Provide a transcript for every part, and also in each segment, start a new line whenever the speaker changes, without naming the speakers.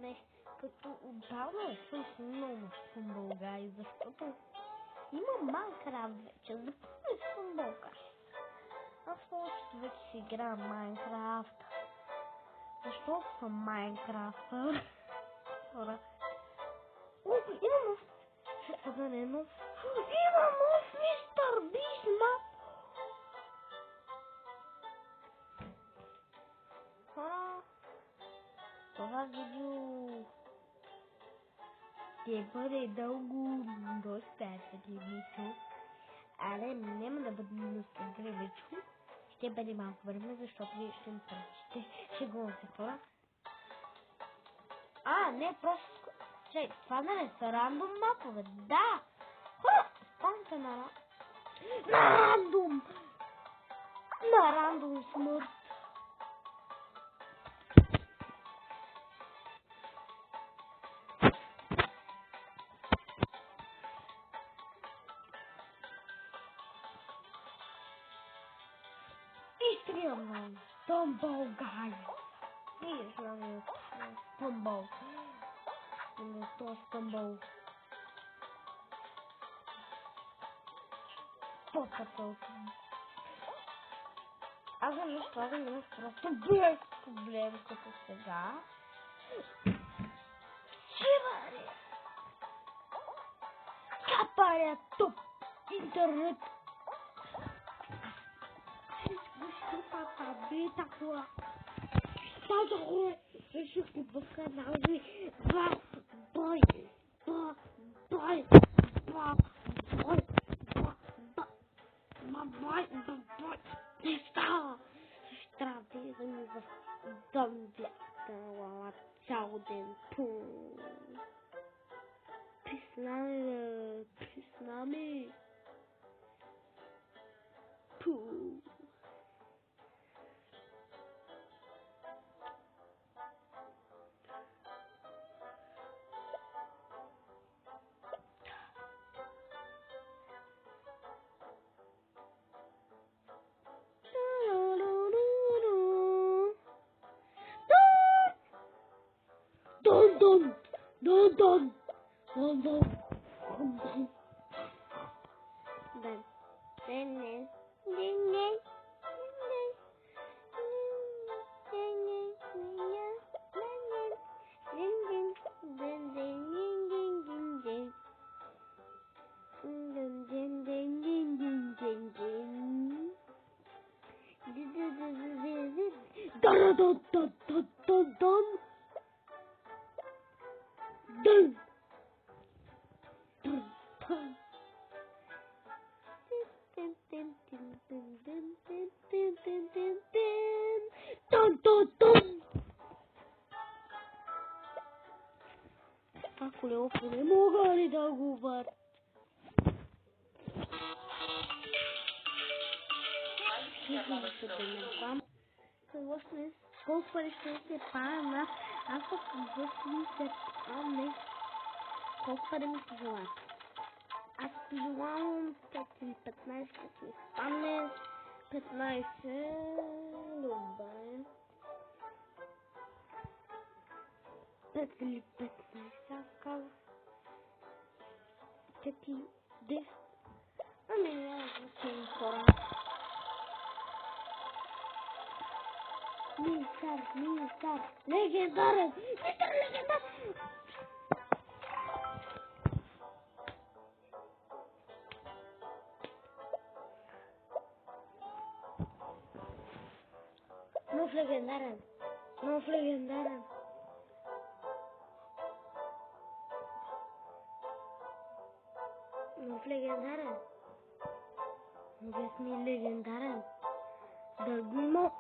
днес, като отдавна съм снимал в Футбол Гай, защото има Майнкрафт вече, запомни с Футбол Гай. Аз повечето вече си играя Майнкрафт, защото съм Майнкрафтър. Хора. Има нов, да не е нов, има нов Мистер Бист мап. Хора, това видео ще бъде дълго, доста времето. Але няма да бъде доста времето. Ще бъде малко време, защото вие ще ми прочите. Шегувам се, хора. Не, просто... Чай, това не са рандом мапове. Да! Хора, станете на рандом! На рандом смърт. Изтриям на Футбол Гай. Видиш на Футбол. Не то Футбол. По-късъл. Аз за нещо това да минах просто без проблем като сега. Шивари! Капаря топ интернет! Папа, бита хуа! Стата хуа! Решихте в канал ви! Бой! Не става! Трябва да ми в дъмбята цял ден. Писнами! Ако не мога ли да го върна? Колко пари ще се пада? Аз ако се пане, колко пари ми пожелая? Аз пожелавам 5 или 15, като ми спане 15, добре. 5 или 15, аз казах. 5 или 10. Няма значение, хора. Мистер, легендарен! Мистер легендарен! Нов легендарен! Новият ми легендарен! Да го има!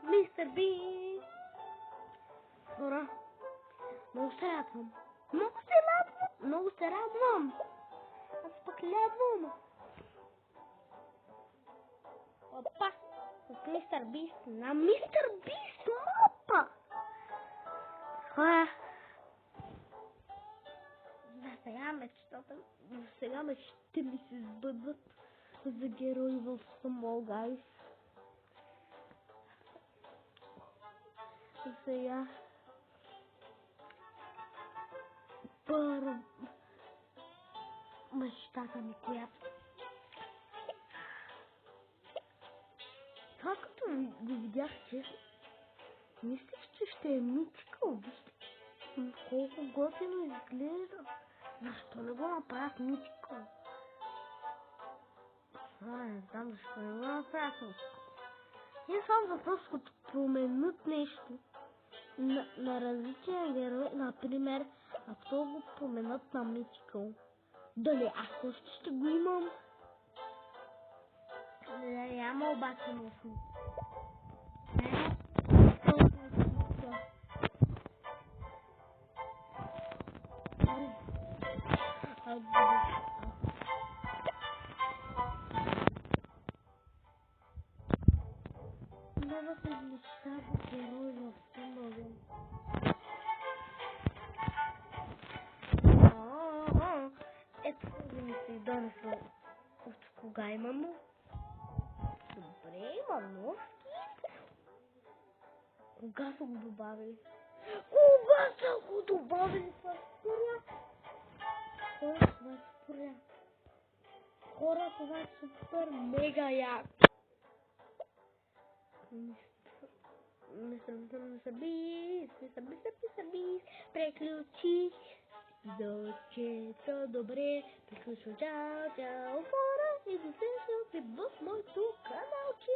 Мистер Бист! Хора, много се радвам! Аз пък лядвам! Опа! С Мистер Бист на Мистер Бист мапа! Хора! Сега мечтите ми се сбъдват за герои в Fall Guys. Сега първо мечтата ми, която това като го видях, честно, мислих, че ще е митикъл. Вижте колко готино изглежда. Защо не го направят митикъл? Не знам защо не го направят митикъл. И само въпрос, като променят нещо на различен герой, например, ако го променят на митикъл, дали аз още ще го имам? Няма обаче нещо. Много се мечтава герой в Тумбългън. Ето да ми се донесло. От кога има нов? Добре, има нов. Кога са го добавили? Кога са го добавили? Това е супер. Хора, това е супер мега як. Мистер Бис, приключи. Дочето добре, приключва. Чао, чао, хора, и до следващия път в моето каналче.